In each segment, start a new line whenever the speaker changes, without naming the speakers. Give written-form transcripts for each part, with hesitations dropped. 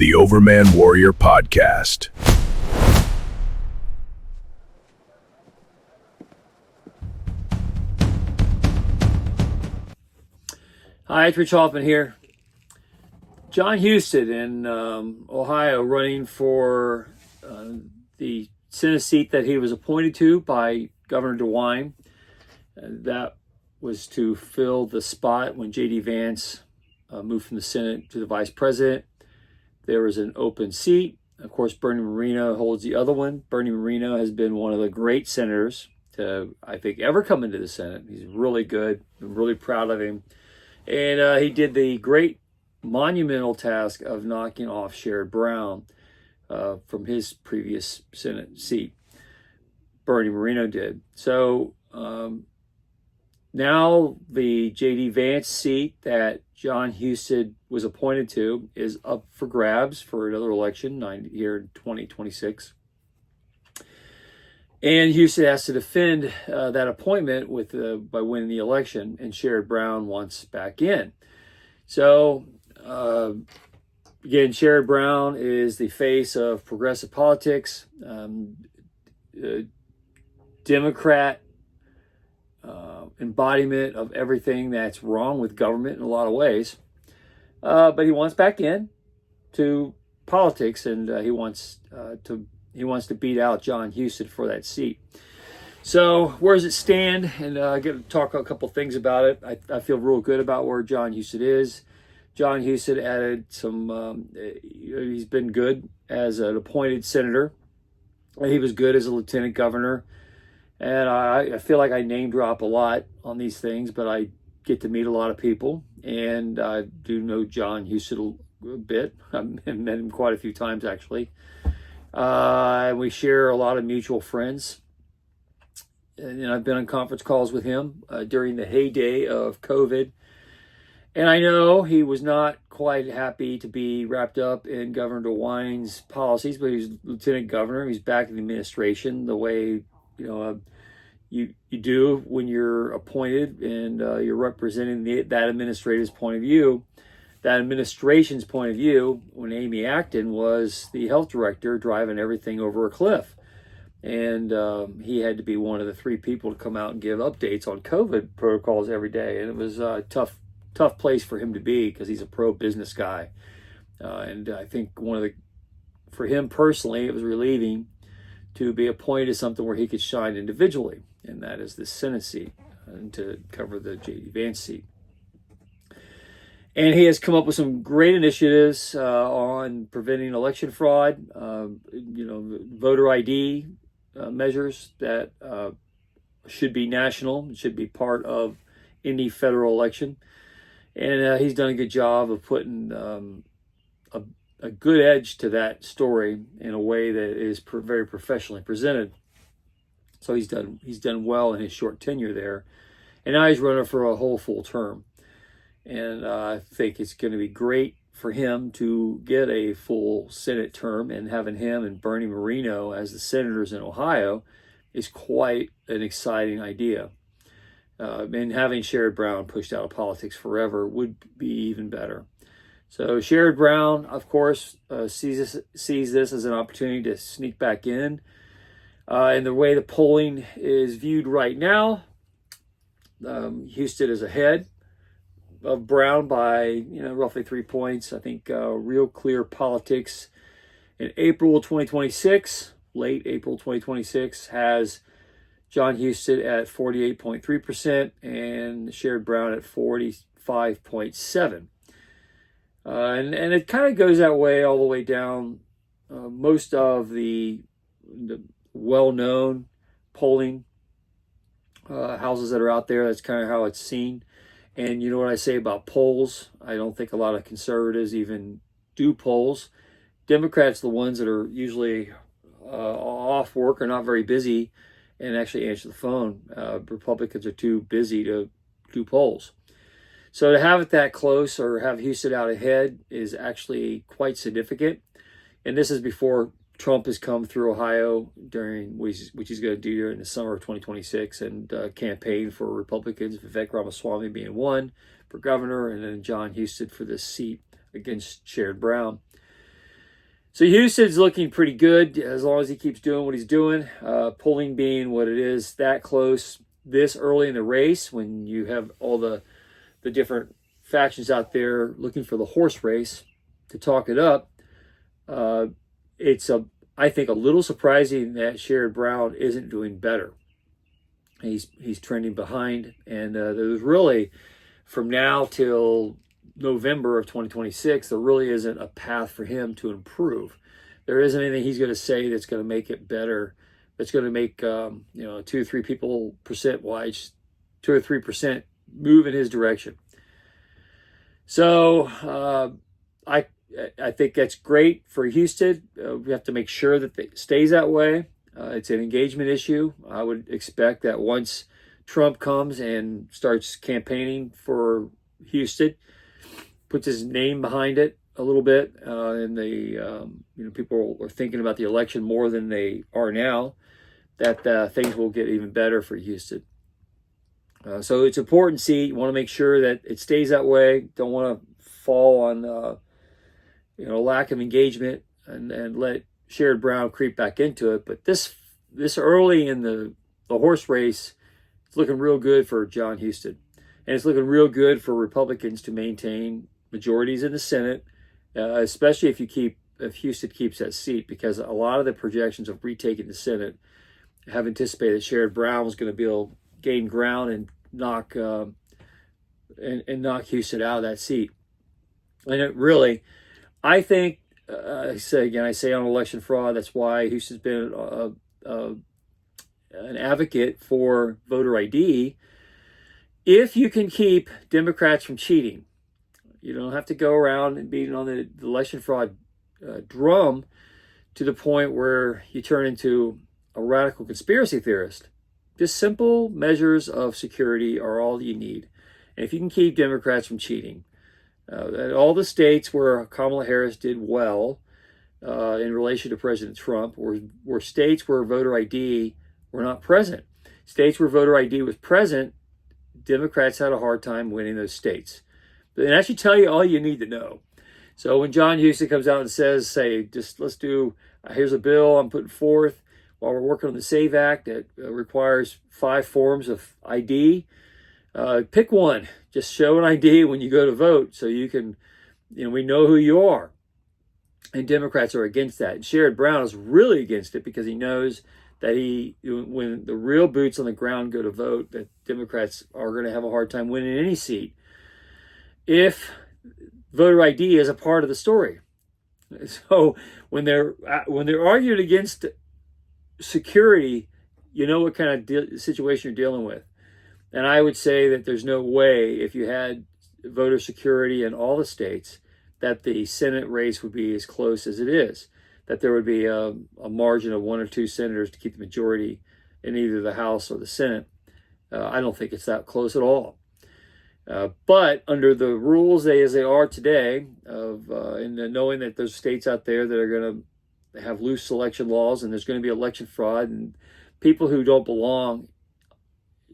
the Overman Warrior Podcast.
Hi, it's Rich Hoffman here. Jon Husted in Ohio, running for the Senate seat that he was appointed to by Governor DeWine. That was to fill the spot when J.D. Vance moved from the Senate to the vice president. There was an open seat. Of course, Bernie Moreno holds the other one. Bernie Moreno has been one of the great senators to, I think, ever come into the Senate. He's really good. I'm really proud of him. And he did the great monumental task of knocking off Sharrod Brown from his previous Senate seat. Bernie Moreno did. So now the J.D. Vance seat that Jon Husted was appointed to is up for grabs for another election here in 2026. And Husted has to defend that appointment by winning the election, and Sharrod Brown wants back in. So, again, Sharrod Brown is the face of progressive politics, Democrat embodiment of everything that's wrong with government in a lot of ways. But he wants back in to politics, and he wants to beat out Jon Husted for that seat. So where does it stand? And I get to talk a couple things about it. I feel real good about where Jon Husted is. Jon Husted added some, he's been good as an appointed senator. He was good as a lieutenant governor. And I feel like I name drop a lot on these things, but I get to meet a lot of people. And I do know Jon Husted a bit. I've met him quite a few times, actually. We share a lot of mutual friends. And I've been on conference calls with him during the heyday of COVID. And I know he was not quite happy to be wrapped up in Governor DeWine's policies, but he's lieutenant governor. He's back in the administration the way, you do when you're appointed and you're representing that administrator's point of view. That administration's point of view when Amy Acton was the health director driving everything over a cliff. And he had to be one of the three people to come out and give updates on COVID protocols every day. And it was a tough place for him to be because he's a pro-business guy. And I think for him personally, it was relieving to be appointed to something where he could shine individually. And that is the Senate seat and to cover the J.D. Vance seat. And he has come up with some great initiatives on preventing election fraud, voter ID measures that should be national, should be part of any federal election. And he's done a good job of putting a good edge to that story in a way that is very professionally presented. So he's done well in his short tenure there. And now he's running for a whole full term. And I think it's going to be great for him to get a full Senate term, and having him and Bernie Moreno as the senators in Ohio is quite an exciting idea. And having Sharrod Brown pushed out of politics forever would be even better. So Sharrod Brown, of course, sees this as an opportunity to sneak back in. And the way the polling is viewed right now, Husted is ahead of Brown by roughly 3 points. I think Real Clear Politics in April 2026, late April 2026, has Jon Husted at 48.3% and Sharrod Brown at 45.7%. And it kind of goes that way all the way down. Most of the well-known polling houses that are out there, that's kind of how it's seen. And you know what I say about polls? I don't think a lot of conservatives even do polls. Democrats, the ones that are usually off work or not very busy and actually answer the phone. Republicans are too busy to do polls. So to have it that close or have Husted out ahead is actually quite significant. And this is before Trump has come through Ohio which he's going to do during the summer of 2026 and campaign for Republicans, Vivek Ramaswamy being one for governor, and then Jon Husted for this seat against Sharrod Brown. So Houston's looking pretty good as long as he keeps doing what he's doing. Polling being what it is, that close this early in the race, when you have all the different factions out there looking for the horse race to talk it up. It's I think a little surprising that Sharrod Brown isn't doing better. He's trending behind, and there's really, from now till November of 2026, there really isn't a path for him to improve. There isn't anything he's going to say that's going to make it better. That's going to make 2 or 3 people percent wise, 2 or 3% move in his direction. So I think that's great for Husted. We have to make sure that it stays that way. It's an engagement issue. I would expect that once Trump comes and starts campaigning for Husted, puts his name behind it a little bit, and people are thinking about the election more than they are now, that things will get even better for Husted. So it's an important seat. You want to make sure that it stays that way. Don't want to fall on lack of engagement and let Sharrod Brown creep back into it. But this early in the horse race, it's looking real good for Jon Husted. And it's looking real good for Republicans to maintain majorities in the Senate, especially if Husted keeps that seat, because a lot of the projections of retaking the Senate have anticipated that Sharrod Brown was going to be able to gain ground and knock Husted out of that seat. And it really, I think, I say on election fraud, that's why Husted's been an advocate for voter ID. If you can keep Democrats from cheating, you don't have to go around and beating on the election fraud drum to the point where you turn into a radical conspiracy theorist. Just simple measures of security are all you need. And if you can keep Democrats from cheating, all the states where Kamala Harris did well in relation to President Trump were states where voter ID were not present. States where voter ID was present, Democrats had a hard time winning those states. But they actually tell you all you need to know. So when Jon Husted comes out and says, let's do, here's a bill I'm putting forth while we're working on the SAVE Act that requires 5 forms of ID, pick one. Just show an ID when you go to vote so you can, we know who you are. And Democrats are against that. And Sharrod Brown is really against it because he knows that when the real boots on the ground go to vote, that Democrats are going to have a hard time winning any seat if voter ID is a part of the story. So when they're arguing against security, you know what kind of situation you're dealing with. And I would say that there's no way, if you had voter security in all the states, that the Senate race would be as close as it is, that there would be a margin of 1 or 2 senators to keep the majority in either the House or the Senate. I don't think it's that close at all. But under the rules as they are today, and knowing that there's states out there that are going to have loose election laws and there's going to be election fraud, and people who don't belong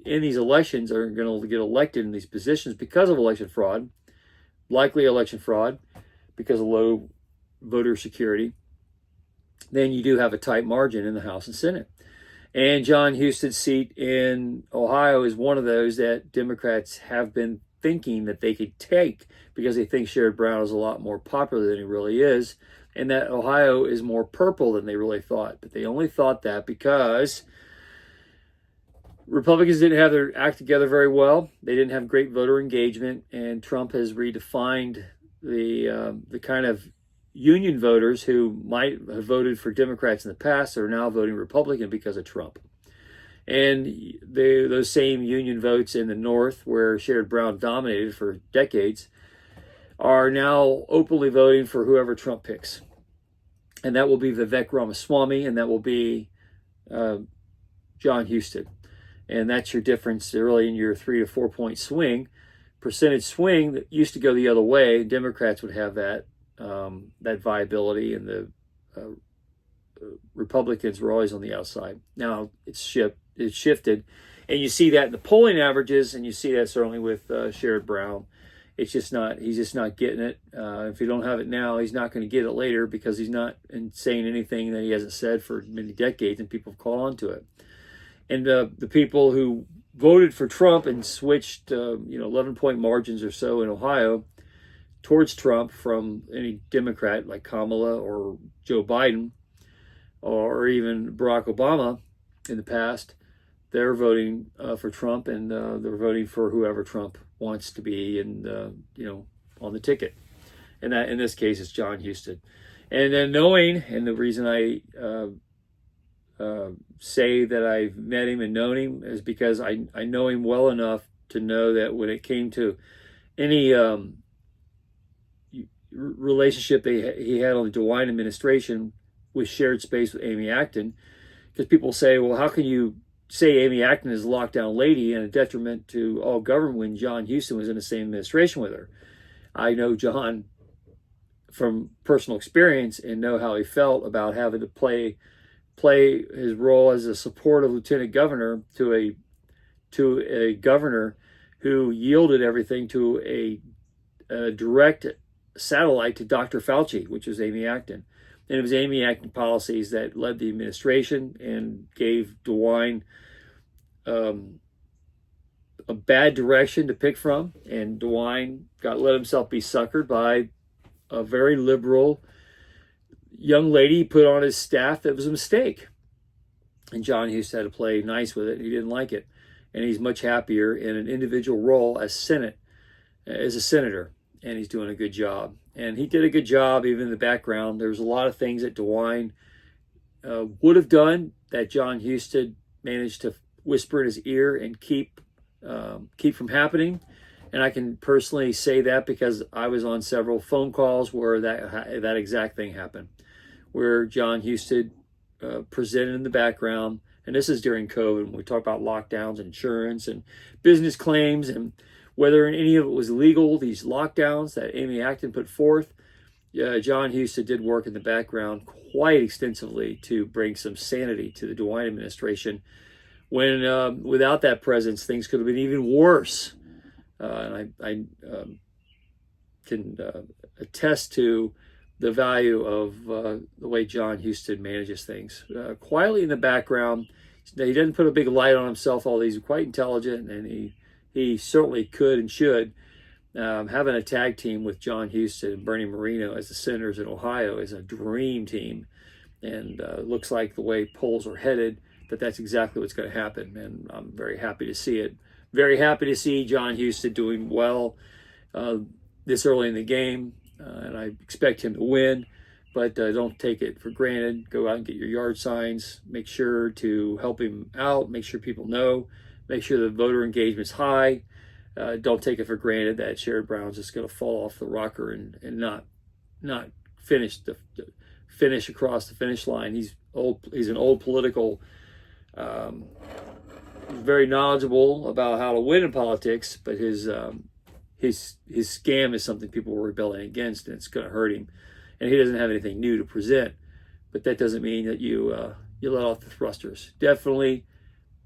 in these elections are going to get elected in these positions because of election fraud, likely election fraud, because of low voter security, then you do have a tight margin in the House and Senate. And Jon Husted's seat in Ohio is one of those that Democrats have been thinking that they could take because they think Sharrod Brown is a lot more popular than he really is, and that Ohio is more purple than they really thought. But they only thought that because Republicans didn't have their act together very well. They didn't have great voter engagement, and Trump has redefined the kind of union voters who might have voted for Democrats in the past are now voting Republican because of Trump. And those same union votes in the North, where Sharrod Brown dominated for decades, are now openly voting for whoever Trump picks. And that will be Vivek Ramaswamy, and that will be Jon Husted. And that's your difference really in your 3 to 4 point swing. Percentage swing that used to go the other way, Democrats would have that viability, and the Republicans were always on the outside. Now it's shifted, and you see that in the polling averages, and you see that certainly with Sharrod Brown It's just not. He's just not getting it. If you don't have it now, he's not going to get it later because he's not saying anything that he hasn't said for many decades, and people have caught on to it. And the people who voted for Trump and switched, 11-point margins or so in Ohio towards Trump from any Democrat like Kamala or Joe Biden or even Barack Obama in the past, they're voting for Trump, and they're voting for whoever Trump wants to be, and on the ticket. And that in this case is Jon Husted. And then knowing, and the reason I say that I've met him and known him is because I know him well enough to know that when it came to any relationship he had on the DeWine administration with shared space with Amy Acton, because people say, well, how can you say Amy Acton is a lockdown lady and a detriment to all government when Jon Husted was in the same administration with her? I know Jon from personal experience and know how he felt about having to play his role as a supportive lieutenant governor to a governor who yielded everything to a direct satellite to Dr. Fauci, which was Amy Acton. And it was Amy Acton policies that led the administration and gave DeWine a bad direction to pick from. And DeWine let himself be suckered by a very liberal young lady he put on his staff that was a mistake. And Jon Husted had to play nice with it. He didn't like it. And he's much happier in an individual role as a senator. And he's doing a good job. And he did a good job even in the background. There's a lot of things that DeWine would have done that Jon Husted managed to whisper in his ear and keep from happening. And I can personally say that because I was on several phone calls where that exact thing happened, where Jon Husted presented in the background. And this is during COVID when we talk about lockdowns, insurance, and business claims, and whether any of it was legal, these lockdowns that Amy Acton put forth. Jon Husted did work in the background quite extensively to bring some sanity to the DeWine administration when without that presence, things could have been even worse. And I can attest to the value of the way Jon Husted manages things. Quietly in the background, he doesn't put a big light on himself, although he's quite intelligent, and he certainly could and should. Having a tag team with Jon Husted and Bernie Moreno as the senators in Ohio is a dream team. And looks like the way polls are headed, that's exactly what's going to happen. And I'm very happy to see it. Very happy to see Jon Husted doing well this early in the game. And I expect him to win. But don't take it for granted. Go out and get your yard signs. Make sure to help him out. Make sure people know. Make sure the voter engagement's high. Don't take it for granted that Sharrod Brown's just going to fall off the rocker and not finish across the finish line. He's old. He's an old political. Very knowledgeable about how to win in politics, but his scam is something people were rebelling against, and it's going to hurt him. And he doesn't have anything new to present. But that doesn't mean that you let off the thrusters. Definitely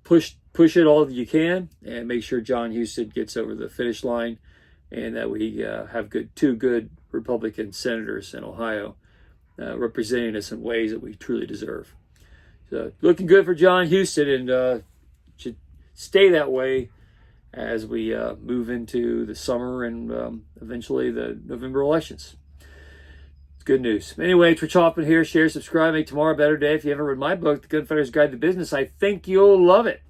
push it all that you can, and make sure Jon Husted gets over the finish line, and that we have two good Republican senators in Ohio representing us in ways that we truly deserve. So looking good for Jon Husted, and should stay that way as we move into the summer and eventually the November elections. It's good news. Anyway, Twitch Hoffman here. Share, subscribe, make tomorrow a better day. If you haven't read my book, The Gunfighter's Guide to Business, I think you'll love it.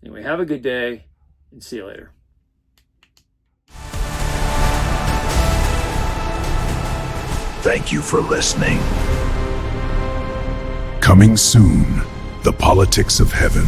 Anyway, have a good day, and see you later.
Thank you for listening. Coming soon, the politics of heaven.